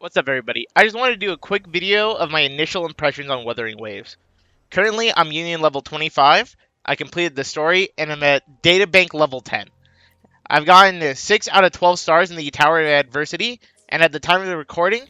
What's up, everybody? I just wanted to do a quick video of my initial impressions on Wuthering Waves. Currently, I'm Union level 25. I completed the story, and I'm at Databank level 10. I've gotten 6 out of 12 stars in the Tower of Adversity, and at the time of the recording,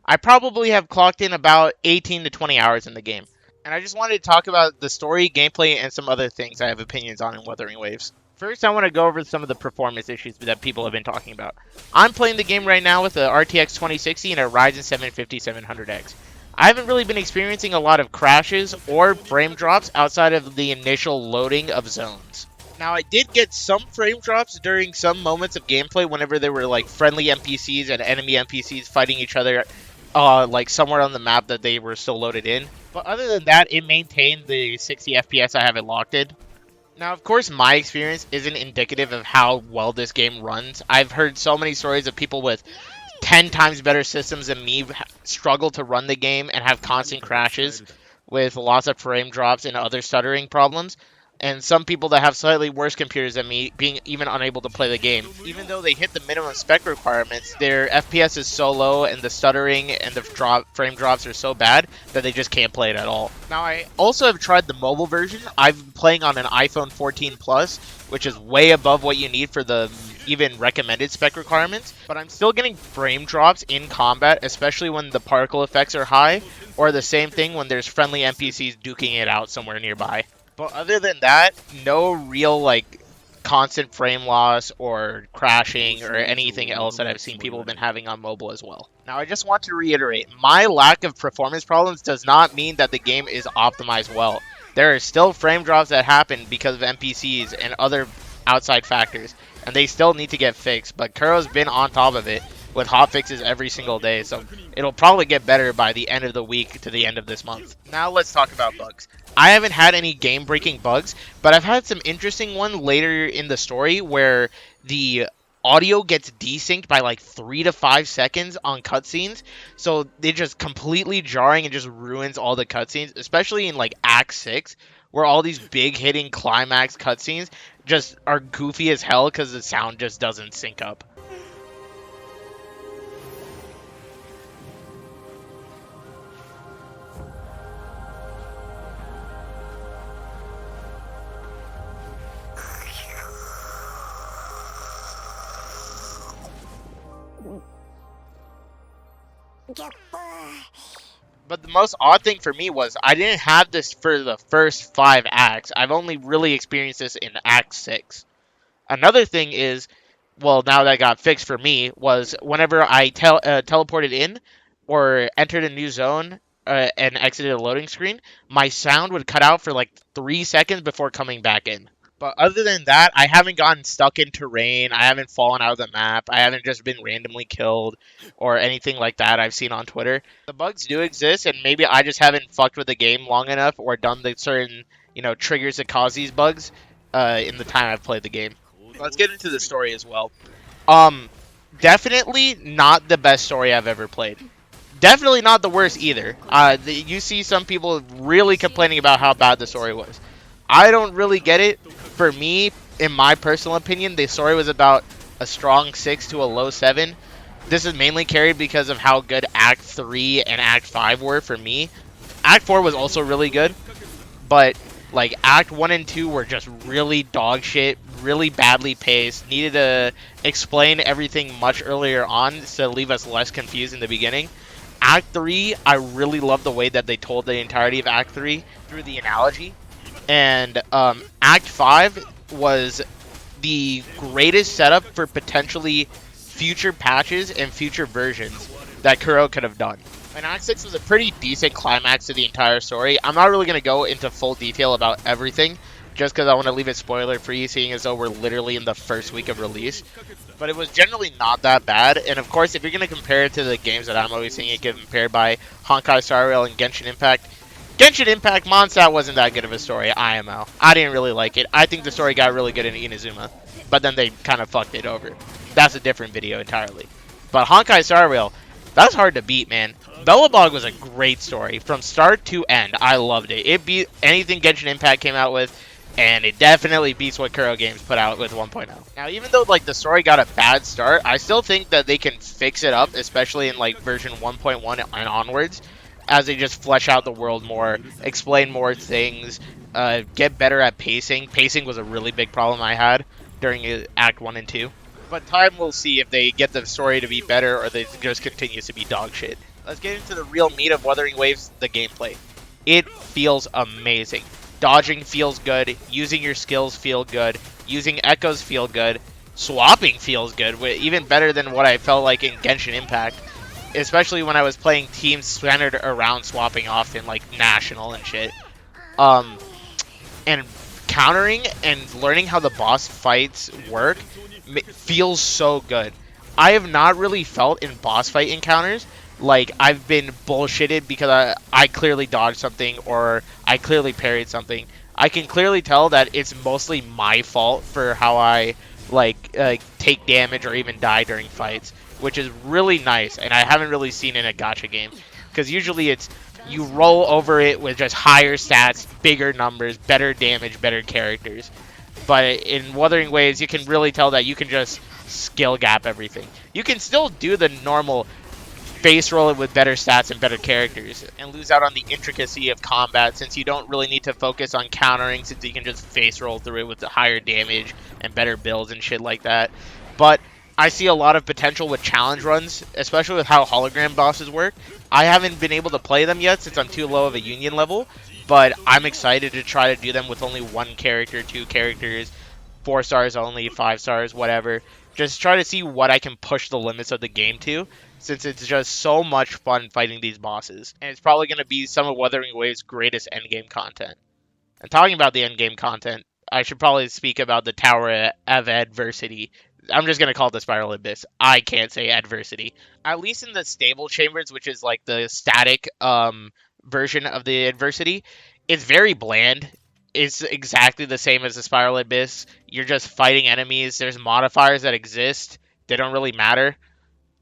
I probably have clocked in about 18 to 20 hours in the game. And I just wanted to talk about the story, gameplay, and some other things I have opinions on in Wuthering Waves. First, I want to go over some of the performance issues that people have been talking about. I'm playing the game right now with a RTX 2060 and a Ryzen 750 700X. I haven't really been experiencing a lot of crashes or frame drops outside of the initial loading of zones. Now, I did get some frame drops during some moments of gameplay whenever there were like friendly NPCs and enemy NPCs fighting each other like somewhere on the map that they were still loaded in. But other than that, it maintained the 60 FPS I have it locked in. Now, of course, my experience isn't indicative of how well this game runs. I've heard so many stories of people with 10 times better systems than me struggle to run the game and have constant crashes with lots of frame drops and other stuttering problems. And some people that have slightly worse computers than me being even unable to play the game. Even though they hit the minimum spec requirements, their FPS is so low and the stuttering and the frame drops are so bad that they just can't play it at all. Now, I also have tried the mobile version. I've been playing on an iPhone 14 Plus, which is way above what you need for the even recommended spec requirements, but I'm still getting frame drops in combat, especially when the particle effects are high, or the same thing when there's friendly NPCs duking it out somewhere nearby. But other than that, no real like constant frame loss or crashing or anything else that I've seen people have been having on mobile as well. Now, I just want to reiterate, my lack of performance problems does not mean that the game is optimized well. There are still frame drops that happen because of NPCs and other outside factors, and they still need to get fixed, but Kuro's been on top of it with hot fixes every single day, so it'll probably get better by the end of the week to the end of this month. Now let's talk about bugs. I haven't had any game-breaking bugs, but I've had some interesting ones later in the story where the audio gets desynced by like 3 to 5 seconds on cutscenes, so it just completely jarring and just ruins all the cutscenes, especially in like Act 6, where all these big hitting climax cutscenes just are goofy as hell because the sound just doesn't sync up. But the most odd thing for me was I didn't have this for the first 5 acts. I've only really experienced this in Act 6. Another thing is, well, now that got fixed for me, was whenever I teleported in or entered a new zone and exited a loading screen, my sound would cut out for like 3 seconds before coming back in. But other than that, I haven't gotten stuck in terrain. I haven't fallen out of the map. I haven't just been randomly killed or anything like that I've seen on Twitter. The bugs do exist, and maybe I just haven't fucked with the game long enough or done the certain, triggers that cause these bugs in the time I've played the game. Let's get into the story as well. Um, Definitely not the best story I've ever played. Definitely not the worst either. You see some people really complaining about how bad the story was. I don't really get it. For me, in my personal opinion, the story was about a strong 6 to a low 7. This is mainly carried because of how good Act 3 and Act 5 were for me. Act 4 was also really good, but like Act 1 and 2 were just really dog shit, really badly paced, needed to explain everything much earlier on to leave us less confused in the beginning. Act 3, I really love the way that they told the entirety of Act 3 through the analogy. And Act 5 was the greatest setup for potentially future patches and future versions that Kuro could have done. And Act 6 was a pretty decent climax to the entire story. I'm not really going to go into full detail about everything, just because I want to leave it spoiler-free, seeing as though we're literally in the first week of release. But it was generally not that bad, and of course, if you're going to compare it to the games that I'm always seeing it get compared by Honkai Star Rail and Genshin Impact, Mondstadt wasn't that good of a story, IMO. I didn't really like it. I think the story got really good in Inazuma, but then they kind of fucked it over. That's a different video entirely. But Honkai Star Rail, that's hard to beat, man. Bellabog was a great story. From start to end, I loved it. It beat anything Genshin Impact came out with. and it definitely beats what Kuro Games put out with 1.0. Now, even though like the story got a bad start, I still think that they can fix it up, especially in like version 1.1 and onwards, as they just flesh out the world more, explain more things, get better at pacing. Pacing was a really big problem I had during Act 1 and 2. But time will see if they get the story to be better or they just continues to be dog shit. Let's get into the real meat of Wuthering Waves, the gameplay. It feels amazing. Dodging feels good. Using your skills feel good. Using echoes feel good. Swapping feels good. Even better than what I felt like in Genshin Impact. Especially when I was playing teams centered around swapping often, like National and shit. And countering and learning how the boss fights work feels so good. I have not really felt in boss fight encounters like I've been bullshitted because I clearly dodged something or I clearly parried something. I can clearly tell that it's mostly my fault for how I take damage or even die during fights, which is really nice, and I haven't really seen in a gacha game because usually it's you roll over it with just higher stats, bigger numbers, better damage, better characters. But in Wuthering Waves, you can really tell that you can just skill gap everything. You can still do the normal face roll it with better stats and better characters and lose out on the intricacy of combat since you don't really need to focus on countering since you can just face roll through it with the higher damage and better builds and shit like that. But I see a lot of potential with challenge runs, especially with how hologram bosses work. I haven't been able to play them yet since I'm too low of a union level, but I'm excited to try to do them with only one character, two characters, 4 stars only, 5 stars, whatever. Just try to see what I can push the limits of the game to, since it's just so much fun fighting these bosses. And it's probably going to be some of Wuthering Waves' greatest endgame content. And talking about the endgame content, I should probably speak about the Tower of Adversity. I'm just going to call it the Spiral Abyss. I can't say adversity. At least in the stable chambers, which is like the static version of the adversity, it's very bland. It's exactly the same as the Spiral Abyss. You're just fighting enemies. There's modifiers that exist. They don't really matter.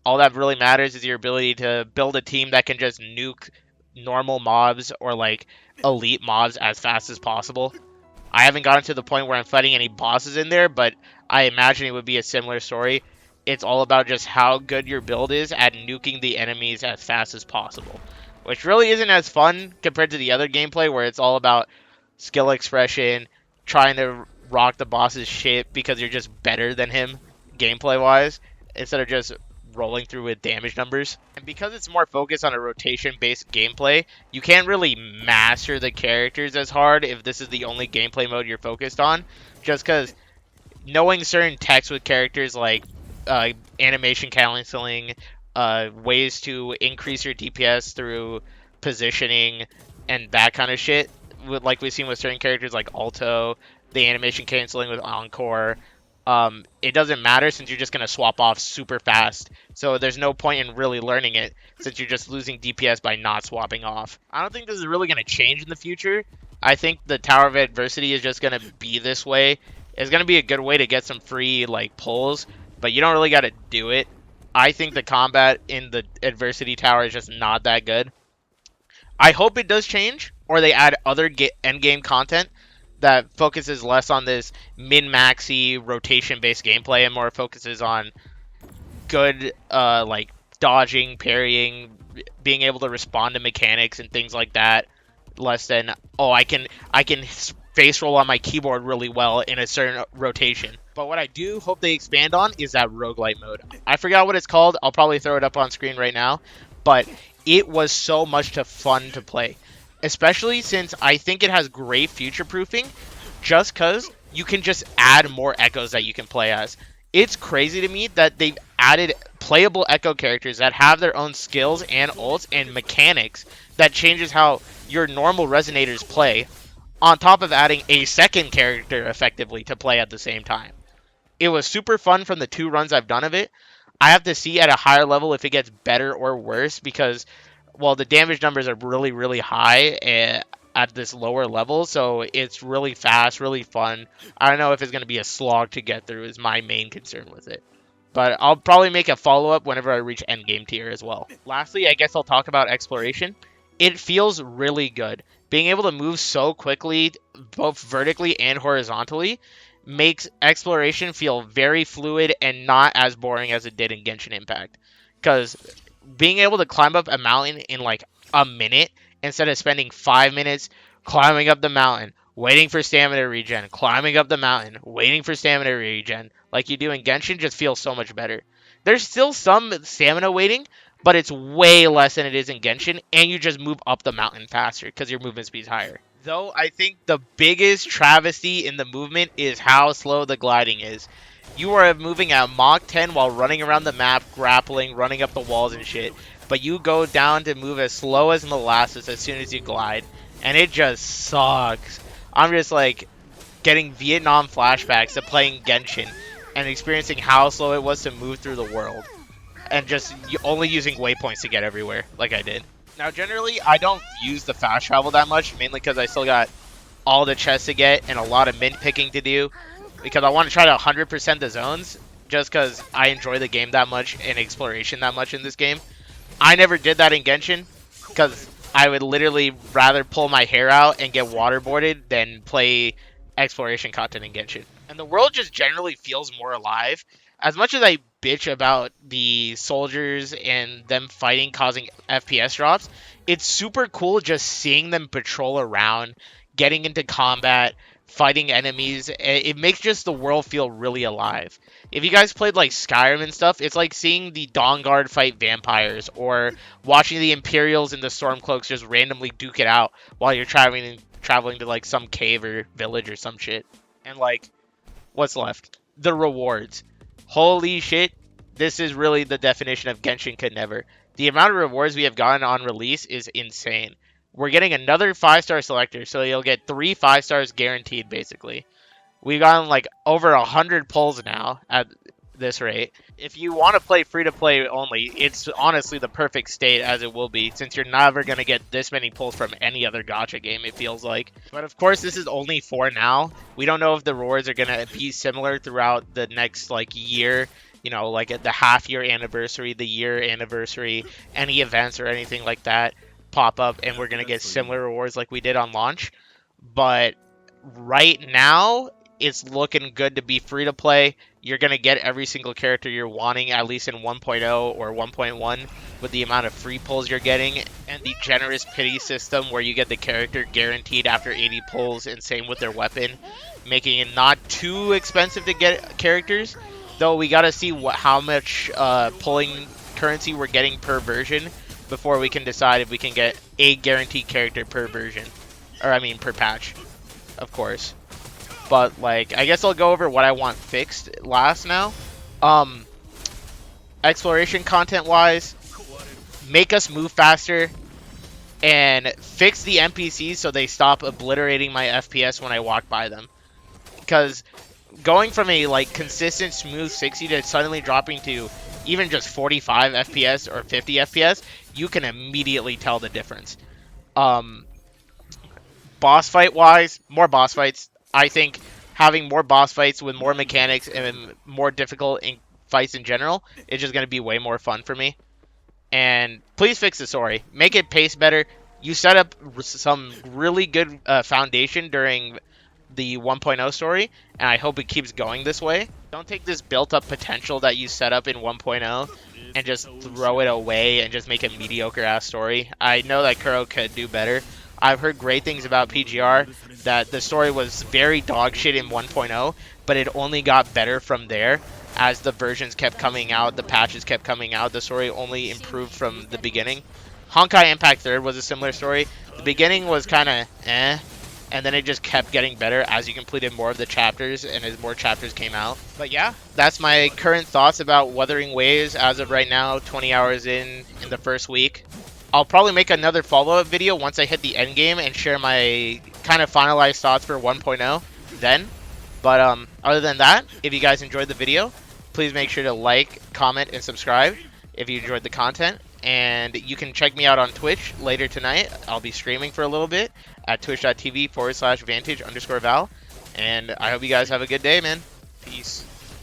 All that really matters is your ability to build a team that can just nuke normal mobs or like elite mobs as fast as possible. I haven't gotten to the point where I'm fighting any bosses in there, but I imagine it would be a similar story. It's all about just how good your build is at nuking the enemies as fast as possible, which really isn't as fun compared to the other gameplay where it's all about skill expression, trying to rock the boss's shit because you're just better than him gameplay-wise, instead of just rolling through with damage numbers. And because it's more focused on a rotation-based gameplay, you can't really master the characters as hard if this is the only gameplay mode you're focused on, just because knowing certain text with characters like animation canceling, ways to increase your DPS through positioning, and that kind of shit, like we've seen with certain characters like Alto, the animation canceling with Encore, it doesn't matter since you're just going to swap off super fast. So there's no point in really learning it since you're just losing DPS by not swapping off. I don't think this is really going to change in the future. I think the Tower of Adversity is just going to be this way. It's going to be a good way to get some free like pulls, but you don't really got to do it. I think the combat in the Adversity Tower is just not that good. I hope it does change, or they add other endgame content that focuses less on this min-maxy rotation-based gameplay and more focuses on good like dodging, parrying, being able to respond to mechanics and things like that. Less than I can face roll on my keyboard really well in a certain rotation. But what I do hope they expand on is that roguelike mode. I forgot what it's called. I'll probably throw it up on screen right now. But it was so much fun to play. Especially since I think it has great future proofing just because you can just add more echoes that you can play as. It's crazy to me that they've added playable echo characters that have their own skills and ults and mechanics that changes how your normal resonators play, on top of adding a second character effectively to play at the same time. It was super fun from the 2 runs I've done of it. I have to see at a higher level if it gets better or worse because, well, the damage numbers are really, really high at this lower level, so it's really fast, really fun. I don't know if it's going to be a slog to get through is my main concern with it. But I'll probably make a follow-up whenever I reach endgame tier as well. Lastly, I guess I'll talk about exploration. it feels really good. Being able to move so quickly, both vertically and horizontally, makes exploration feel very fluid and not as boring as it did in Genshin Impact. Because being able to climb up a mountain in like a minute instead of spending 5 minutes climbing up the mountain, waiting for stamina regen, climbing up the mountain, waiting for stamina regen, like you do in Genshin, just feels so much better. There's still some stamina waiting, but it's way less than it is in Genshin, and you just move up the mountain faster because your movement speed's higher. Though I think the biggest travesty in the movement is how slow the gliding is. You are moving at Mach 10 while running around the map, grappling, running up the walls and shit, but you go down to move as slow as molasses as soon as you glide, and it just sucks. I'm just like getting Vietnam flashbacks to playing Genshin and experiencing how slow it was to move through the world and just only using waypoints to get everywhere, like I did. Now, generally, I don't use the fast travel that much, mainly because I still got all the chests to get and a lot of mint picking to do, because I want to try to 100% the zones, just because I enjoy the game that much and exploration that much in this game. I never did that in Genshin, because I would literally rather pull my hair out and get waterboarded than play exploration content in Genshin. And the world just generally feels more alive. As much as I bitch about the soldiers and them fighting causing FPS drops, it's super cool just seeing them patrol around, getting into combat, fighting enemies. It makes just the world feel really alive. If you guys played like Skyrim and stuff, it's like seeing the Dawn Guard fight vampires or watching the Imperials and the Stormcloaks just randomly duke it out while you're traveling to like some cave or village or some shit. And like, what's left? The rewards. Holy shit, this is really the definition of Genshin could never. The amount of rewards we have gotten on release is insane. We're getting another 5-star selector, so you'll get 3 5-stars guaranteed, basically. We've gotten like over 100 pulls now at this rate. If you want to play free-to-play only, it's honestly the perfect state as it will be, since you're never going to get this many pulls from any other gacha game, it feels like. But of course, this is only for now. We don't know if the rewards are going to be similar throughout the next like year, you know, like at the half-year anniversary, the year anniversary, any events or anything like that pop up, and we're going to get similar rewards like we did on launch. But right now, it's looking good to be free to play. You're going to get every single character you're wanting, at least in 1.0 or 1.1, with the amount of free pulls you're getting, and the generous pity system where you get the character guaranteed after 80 pulls, and same with their weapon, making it not too expensive to get characters. Though we got to see how much pulling currency we're getting per version before we can decide if we can get a guaranteed character per version. Or, I mean, per patch, of course. But, like, I guess I'll go over what I want fixed last now. Exploration content-wise, make us move faster, and fix the NPCs so they stop obliterating my FPS when I walk by them. Because going from a, like, consistent, smooth 60 to suddenly dropping to even just 45 FPS or 50 FPS, you can immediately tell the difference. Boss fight-wise, more boss fights. I think having more boss fights with more mechanics and more difficult fights in general is just going to be way more fun for me. And please fix the story. Make it pace better. You set up some really good foundation during the 1.0 story, and I hope it keeps going this way. Don't take this built-up potential that you set up in 1.0 and just throw it away and just make a mediocre-ass story. I know that Kuro could do better. I've heard great things about PGR, that the story was very dog shit in 1.0, but it only got better from there. As the versions kept coming out, the patches kept coming out, the story only improved from the beginning. Honkai Impact 3rd was a similar story. The beginning was kind of eh, and then it just kept getting better as you completed more of the chapters and as more chapters came out. But yeah, that's my current thoughts about Wuthering Waves as of right now, 20 hours in the first week. I'll probably make another follow-up video once I hit the endgame and share my kind of finalized thoughts for 1.0 then. But other than that, if you guys enjoyed the video, please make sure to like, comment, and subscribe if you enjoyed the content. And you can check me out on Twitch later tonight. I'll be streaming for a little bit at twitch.tv/vantage_val. And I hope you guys have a good day, man. Peace.